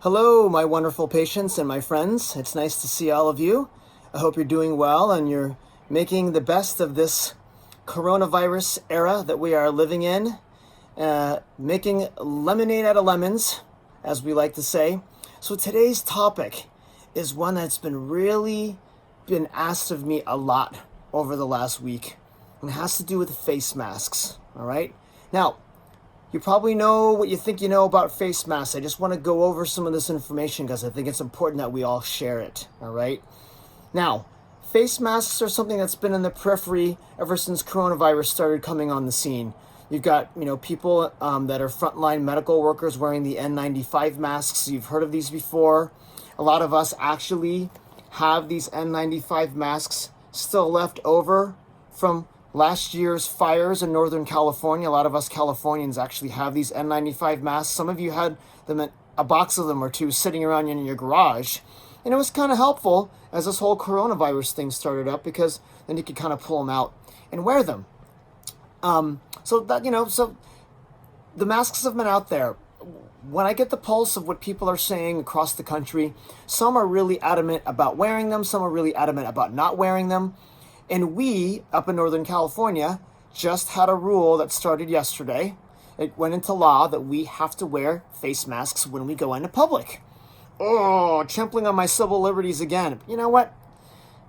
Hello, my wonderful patients and my friends. It's nice to see all of you. I hope you're doing well and you're making the best of this coronavirus era that we are living in, making lemonade out of lemons, as we like to say. So today's topic is one that's been asked of me a lot over the last week, and it has to do with face masks, all right? Now, you probably know what you think you know about face masks. I just want to go over some of this information because I think it's important that we all share it, all right? Now, face masks are something that's been in the periphery ever since coronavirus started coming on the scene. You've got, people that are frontline medical workers wearing the N95 masks. You've heard of these before. A lot of us actually have these N95 masks still left over from last year's fires in Northern California. A lot of us Californians actually have these N95 masks. Some of you had them, a box of them or two sitting around in your garage. And it was kind of helpful as this whole coronavirus thing started up, because then you could kind of pull them out and wear them. So the masks have been out there. When I get the pulse of what people are saying across the country, some are really adamant about wearing them. Some are really adamant about not wearing them. And we, up in Northern California, just had a rule that started yesterday. It went into law that we have to wear face masks when we go into public. Oh, trampling on my civil liberties again. You know what?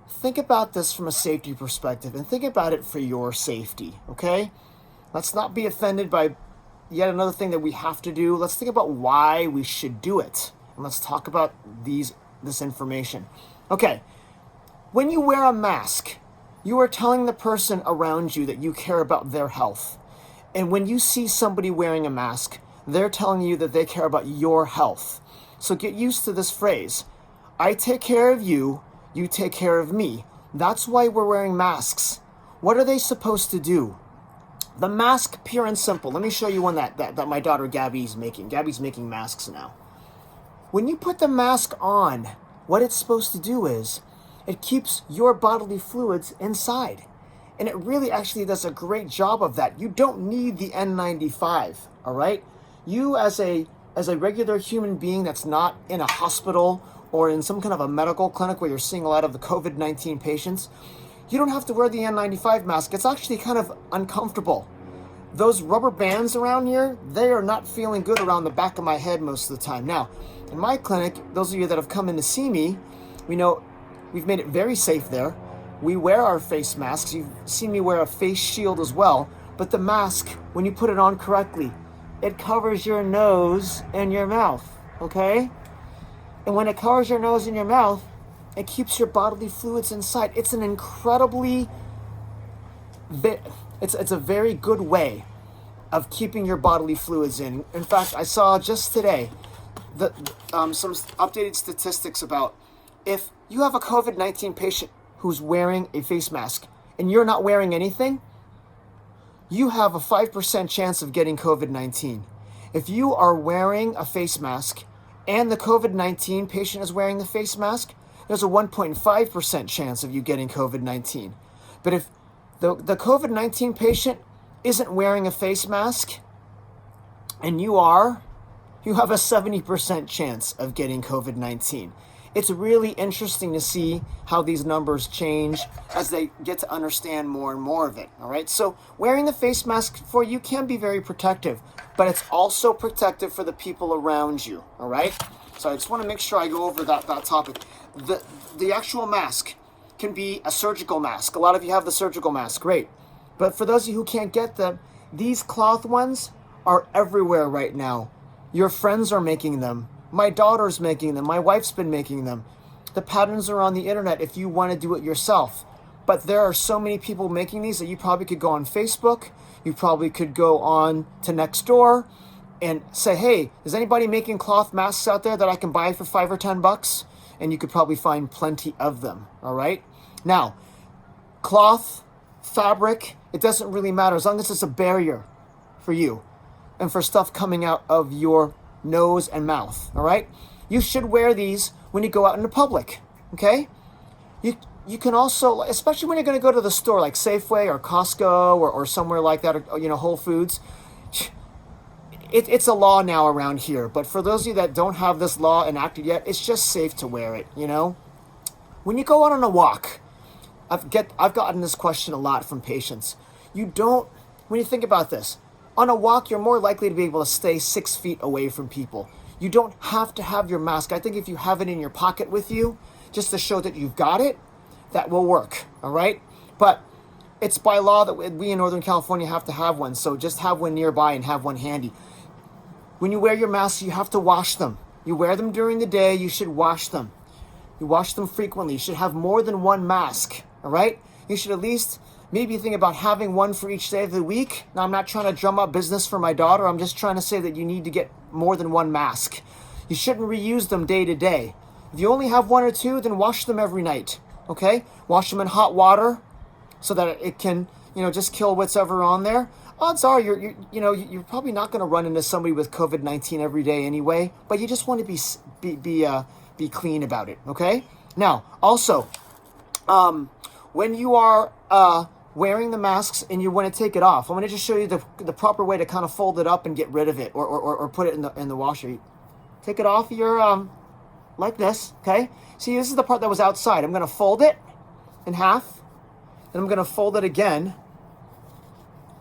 Think about this from a safety perspective, and think about it for your safety, okay? Let's not be offended by yet another thing that we have to do. Let's think about why we should do it. And let's talk about this information. Okay, when you wear a mask, you are telling the person around you that you care about their health. And when you see somebody wearing a mask, they're telling you that they care about your health. So get used to this phrase. I take care of you, you take care of me. That's why we're wearing masks. What are they supposed to do? The mask, pure and simple. Let me show you one that my daughter Gabby's making. Gabby's making masks now. When you put the mask on, what it's supposed to do is it keeps your bodily fluids inside. And it really actually does a great job of that. You don't need the N95, all right? You as a regular human being that's not in a hospital or in some kind of a medical clinic where you're seeing a lot of the COVID-19 patients, you don't have to wear the N95 mask. It's actually kind of uncomfortable. Those rubber bands around here, they are not feeling good around the back of my head most of the time. Now, in my clinic, those of you that have come in to see me, we know we've made it very safe there. We wear our face masks. You've seen me wear a face shield as well. But the mask, when you put it on correctly, it covers your nose and your mouth, okay? And when it covers your nose and your mouth, it keeps your bodily fluids inside. It's an incredibly, it's a very good way of keeping your bodily fluids in. In fact, I saw just today some updated statistics about if you have a COVID-19 patient who's wearing a face mask and you're not wearing anything, you have a 5% chance of getting COVID-19. If you are wearing a face mask and the COVID-19 patient is wearing the face mask, there's a 1.5% chance of you getting COVID-19. But if the COVID-19 patient isn't wearing a face mask and you have a 70% chance of getting COVID-19. It's really interesting to see how these numbers change as they get to understand more and more of it, all right? So wearing the face mask for you can be very protective, but it's also protective for the people around you, all right? So I just want to make sure I go over that topic. The actual mask can be a surgical mask. A lot of you have the surgical mask, great. But for those of you who can't get them, these cloth ones are everywhere right now. Your friends are making them. My daughter's making them. My wife's been making them. The patterns are on the internet if you want to do it yourself. But there are so many people making these that you probably could go on Facebook. You probably could go on to Nextdoor and say, hey, is anybody making cloth masks out there that I can buy for $5 or $10? And you could probably find plenty of them, all right? Now, cloth, fabric, it doesn't really matter as long as it's a barrier for you and for stuff coming out of your nose and mouth, all right? You should wear these when you go out into public, okay? You can also, especially when you're going to go to the store like Safeway or Costco or somewhere like that, or Whole Foods, it's a law now around here. But for those of you that don't have this law enacted yet, it's just safe to wear it, you know? When you go out on a walk, I've gotten this question a lot from patients. When you think about this, on a walk, you're more likely to be able to stay 6 feet away from people. You don't have to have your mask. I think if you have it in your pocket with you, just to show that you've got it, that will work, all right? But it's by law that we in Northern California have to have one, so just have one nearby and have one handy. When you wear your masks, you have to wash them. You wear them during the day, you should wash them. You wash them frequently. You should have more than one mask, all right? You should at least maybe think about having one for each day of the week. Now, I'm not trying to drum up business for my daughter. I'm just trying to say that you need to get more than one mask. You shouldn't reuse them day to day. If you only have one or two, then wash them every night, okay? Wash them in hot water so that it can, just kill whatever on there. Odds are you're probably not going to run into somebody with COVID-19 every day anyway, but you just want to be clean about it, okay? Now, also, when you are wearing the masks and you want to take it off, I'm going to just show you the proper way to kind of fold it up and get rid of it, or put it in the washer. Take it off your like this, okay? See, this is the part that was outside. I'm going to fold it in half, and I'm going to fold it again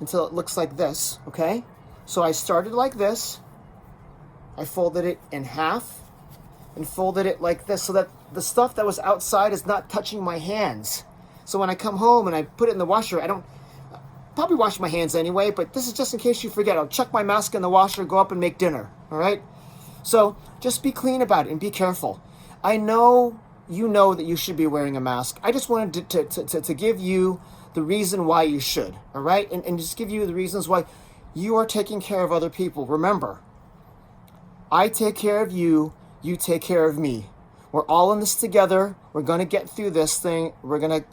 until it looks like this, okay? So I started like this. I folded it in half and folded it like this so that the stuff that was outside is not touching my hands. So when I come home and I put it in the washer, I don't probably wash my hands anyway, but this is just in case you forget. I'll chuck my mask in the washer, go up and make dinner, all right? So just be clean about it and be careful. I know you know that you should be wearing a mask. I just wanted to give you the reason why you should, all right? And just give you the reasons why you are taking care of other people. Remember, I take care of you, you take care of me. We're all in this together. We're going to get through this thing. We're going to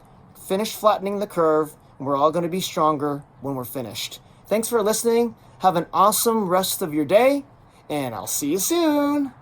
finish flattening the curve, and we're all going to be stronger when we're finished. Thanks for listening. Have an awesome rest of your day, and I'll see you soon.